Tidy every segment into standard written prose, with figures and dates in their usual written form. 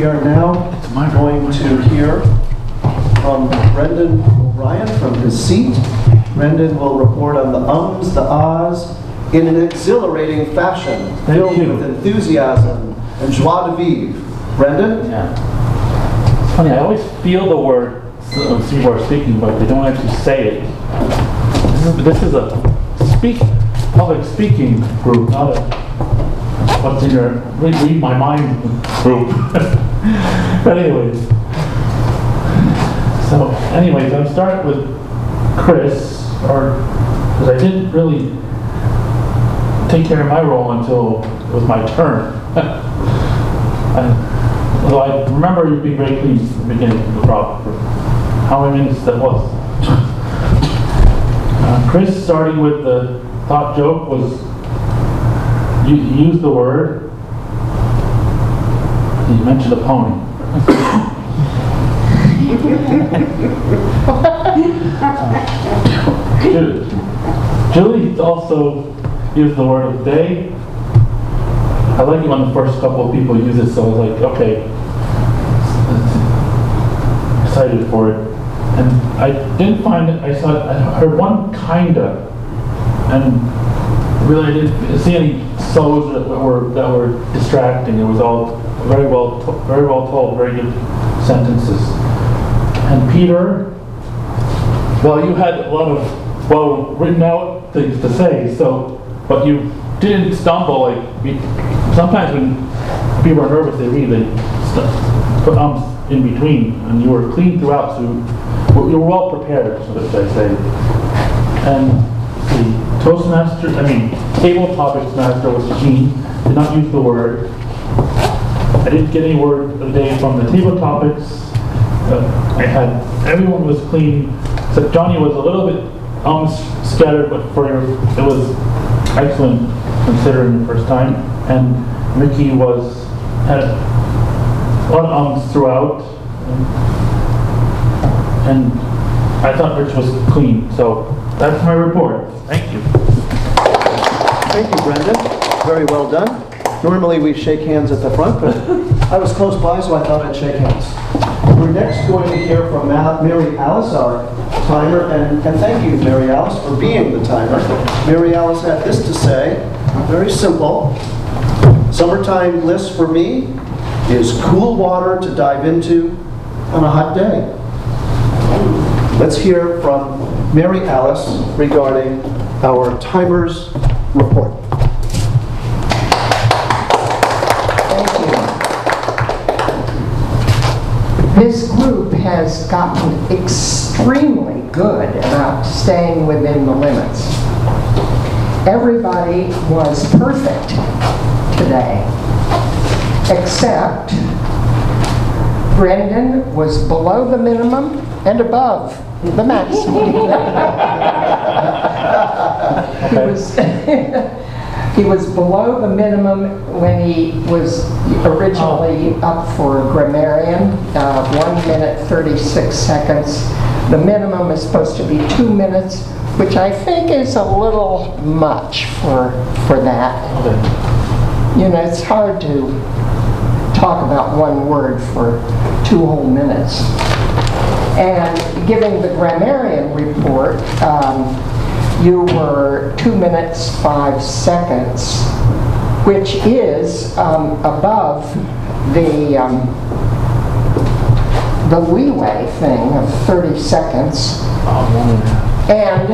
are now going to hear from Brendan O'Brien from his seat. Brendan will report on the ums, the ahs, in an exhilarating fashion, filled with enthusiasm and joie de vivre. Brendan? Yeah. It's funny, I always feel the word when people are speaking, but they don't actually say it. This is a public speaking group, not a what's in your read my mind group. But anyways, I'm starting with Chris, because I didn't really take care of my role until it was my turn. Although I remember you being very pleased at the beginning of the problem for how many minutes that was. Chris, starting with the thought joke, was you used the word. You mentioned a pony. Julie also used the word of day. I like it when the first couple of people use it, so I was like, okay, excited for it. And I didn't find it, I heard one kinda, and really I didn't see any so's that were distracting. It was all very well told, very good sentences. And Peter, well, you had a lot of written out things to say, but you didn't stumble. Like sometimes when people are nervous, they put ums in between, and you were clean throughout, so you were well prepared, so that I say. And the table topics master was keen. Did not use the word. I didn't get any word of the day from the table topics. Everyone was clean, except Johnny was a little bit scattered, but it was excellent considering the first time. And Mickey had a lot of ums throughout, and I thought Rich was clean. So that's my report. Thank you. Thank you, Brendan. Very well done. Normally we shake hands at the front, but I was close by, so I thought I'd shake hands. We're next going to hear from Mary Alice, our timer, and thank you, Mary Alice, for being the timer. Mary Alice had this to say, very simple. Summertime bliss for me is cool water to dive into on a hot day. Let's hear from Mary Alice regarding our timer's report. This group has gotten extremely good about staying within the limits. Everybody was perfect today, except Brendan was below the minimum and above the maximum. He was below the minimum when he was originally up for Grammarian, 1 minute 36 seconds. The minimum is supposed to be 2 minutes, which I think is a little much for that. You know, it's hard to talk about one word for 2 whole minutes. And giving the Grammarian report, you were 2 minutes 5 seconds, which is above the leeway thing of 30 seconds. And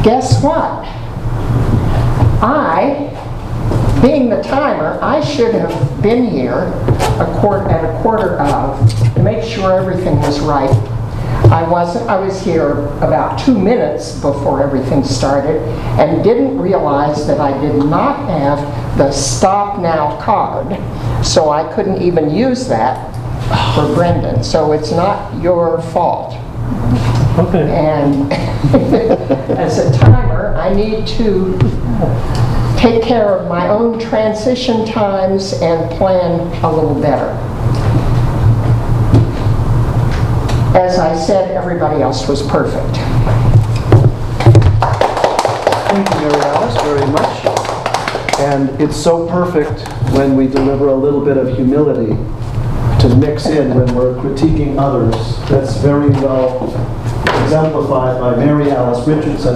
guess what? Being the timer, I should have been here at a quarter of to make sure everything was right. I was here about 2 minutes before everything started and didn't realize that I did not have the stop now card, so I couldn't even use that for Brendan. So it's not your fault. Okay. And as a timer, I need to take care of my own transition times and plan a little better. As I said, everybody else was perfect. Thank you, Mary Alice, very much. And it's so perfect when we deliver a little bit of humility to mix in when we're critiquing others. That's very well exemplified by Mary Alice Richardson.